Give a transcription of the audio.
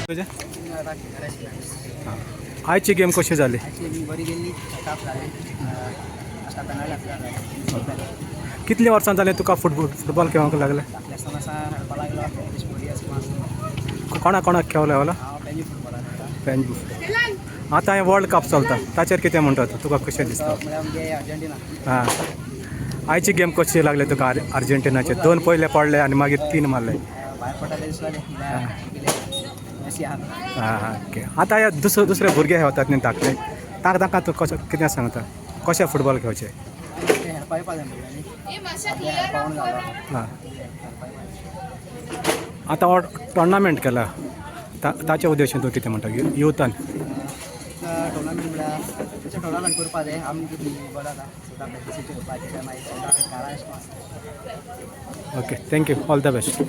तुझे आजची गेम कशी झाली? बरी गेली कितली वर्सां जालें तुका फुटबॉल खेळूंक लागलें? कोणा कोणाक खेळलें होला? आतां हें वर्ल्ड कप चलता ताचेर कितें म्हणटा तूं? तुका कशें दिसता? हां आयची गेम कशी लागली तुका अर्जेंटिनाचे? 2 पयले पडले आनी मागीर 3 मारले. हां हां ओके. आतां हे दुसरे भुरगे वतात न्ही धाकटे तांकां तूं कशें कितें सांगता कशें फुटबॉल खेळचें? हां आतां हो टोर्नामेंट केला ताच्या उद्देशान तूं कितें म्हणटा युथान? टोर्नामेंट म्हळ्यार तशें टोर्नामेंट करपा जाय आमकां बरो आसा सुद्दां प्रॅक्टीस करपाचें मागीर okay thank you all the best.